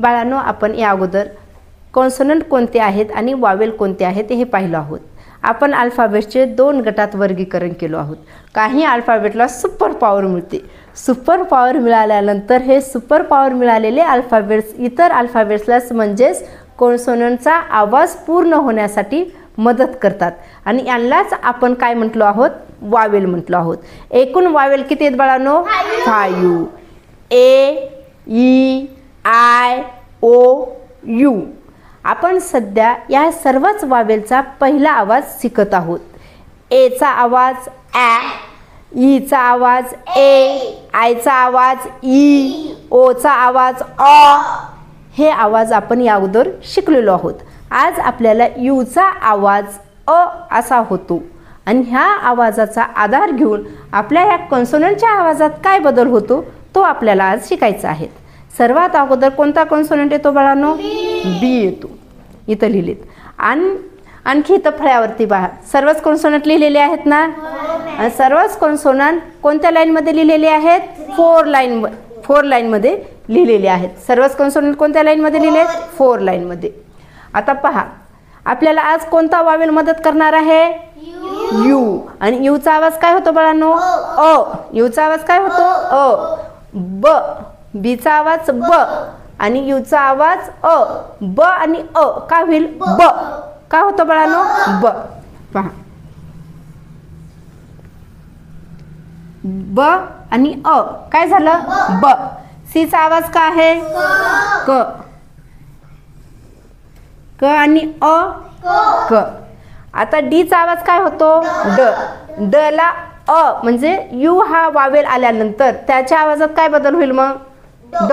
बाळांनो, आपण या अगोदर कॉन्सोनंट कोणते आहेत आणि वावेल कोणते आहेत हे पाहिलो आहोत. आपण अल्फाबेटचे 2 गटात वर्गीकरण केलो आहोत. काही अल्फाबेटला सुपर पॉवर मिळते. सुपर पॉवर मिळाल्यानंतर हे सुपर पॉवर मिळालेले अल्फाबेट्स इतर अल्फाबेट्सला म्हणजेच कॉन्सोनंटचा आवाज पूर्ण होण्यासाठी मदत करतात आणि यांनाच आपण काय म्हटलो आहोत, वावेल म्हटलो आहोत. एकूण वावेल किती आहेत बाळांनो? 5. ए, ई, आय, ओ, यू. आपण सध्या या सर्वच वावेलचा पहिला आवाज शिकत आहोत. एचा आवाज ॲ, ईचा आवाज ए, आयचा आवाज ई, ओचा आवाज अ. हे आवाज आपण या अगोदर शिकलेलो आहोत. आज आपल्याला यूचा आवाज अ असा होतो आणि ह्या आवाजाचा आधार घेऊन आपल्या या कॉन्सोनंटच्या आवाजात काय बदल होतो तो आपल्याला आज शिकायचा आहे. सर्वात अगोदर कोणता कॉन्सोनंट येतो बाळांनो? बी येतो. इथं लिहिलेत. आणखी इथं फळ्यावरती पहा, सर्वच कॉन्सोनंट लिहिलेले आहेत ना? सर्वच कॉन्सोनंट कोणत्या लाईनमध्ये लिहिलेले आहेत? 4 लाईनमध्ये लिहिलेले आहेत. सर्वच कॉन्सोनंट कोणत्या लाईनमध्ये लिहिले आहेत? 4 लाईनमध्ये. आता पहा, आपल्याला आज कोणता वावेल मदत करणार आहे? यू. आणि यूचा आवाज काय होतो बाळांनो? अ. यूचा आवाज काय होतो? अ. ब. बीचा आवाज ब आणि यूचा आवाज अ. ब आणि अ काय होईल? ब. काय होतं बाळांनो? ब. पहा, ब आणि अ काय झालं? ब. सीचा आवाज काय आहे? क. क आणि अ क. आता डीचा आवाज काय होतो? ड. ड ला अ म्हणजे यू हा वावेल आल्यानंतर त्याच्या आवाजात काय बदल होईल मग? ड.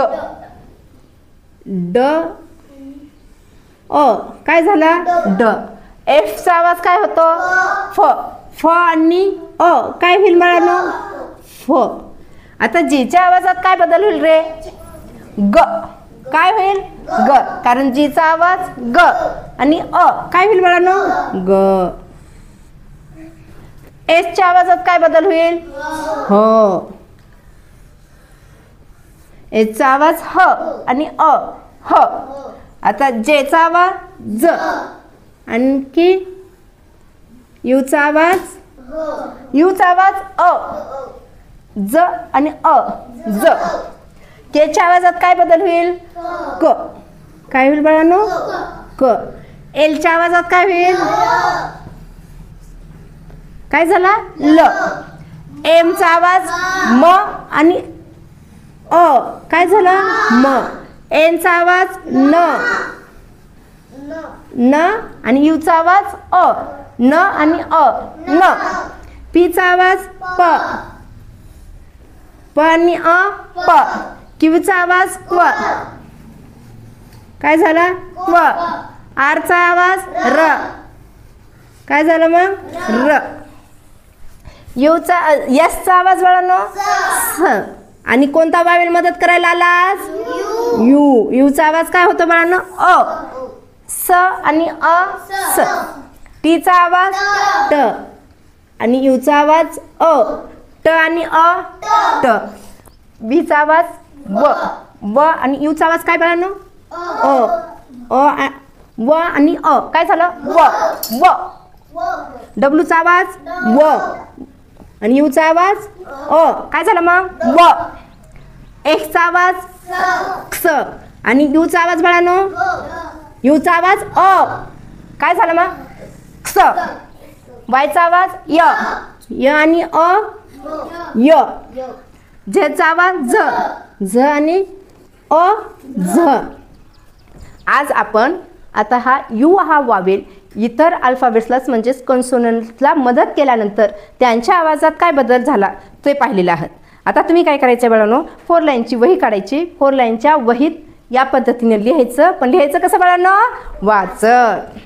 ड अ काय झाला? ड. एफचा आवाज काय होतो? फ. फ आणि अ काय होईल बाळांनो? फ. आता जीच्या आवाजात काय बदल होईल रे? ग. काय होईल? ग. कारण जीचा आवाज ग आणि अ काय होईल बाळांनो? ग. एसच्या आवाजात काय बदल होईल? ह. एसचा आवाज ह आणि अ ह. आता जेचा आवाज ज. आणखी यूचा आवाज अ. ज आणि अ ज. केच्या आवाजात काय बदल होईल? क. काय होईल बाळांनो? क. एलच्या आवाजात काय होईल? काय झाला? ल. एमचा आवाज म आणि अ काय झाला? म. एनचा आवाज न. न आणि यूचा आवाज अ. न आणि अ न. पीचा आवाज प. प आणि अ प. क्यूचा आवाज क्व. काय झाला? क्व. आरचा आवाज र. काय झालं मग? र. यसचा आवाज बाळांनो स. आणि कोणता वावेल मदत करायला आला? यू. यूचा आवाज काय होतो बाळांनो? अ. स आणि अ स. टीचा आवाज ट आणि यूचा आवाज अ. ट आणि अ ट. बीचा आवाज व. व आणि यूचा आवाज काय बाळांनो? अ. व आणि अ काय झालं? व. व. डब्ल्यूचा आवाज व आणि यूचा आवाज अ काय झालं मग? व. एक्सचा आवाज क्स आणि यूचा आवाज बाळांनो? यूचा आवाज अ काय झालं मग? क्स. वायचा आवाज य. य आणि अ य. झेचा आवाज झ. झ आणि अ झ. आज आपण आता हा यू हा वावेल इतर अल्फाबेट्सलाच म्हणजेच कॉन्सोनंटला मदत केल्यानंतर त्यांच्या आवाजात काय बदल झाला ते पाहिलेलं आहात. आता तुम्ही काय करायचं बाळांनो? 4 लाईनची वही काढायची. 4 लाईनच्या वहीत या पद्धतीने लिहायचं. पण लिहायचं कसं बाळांनो? वाचत.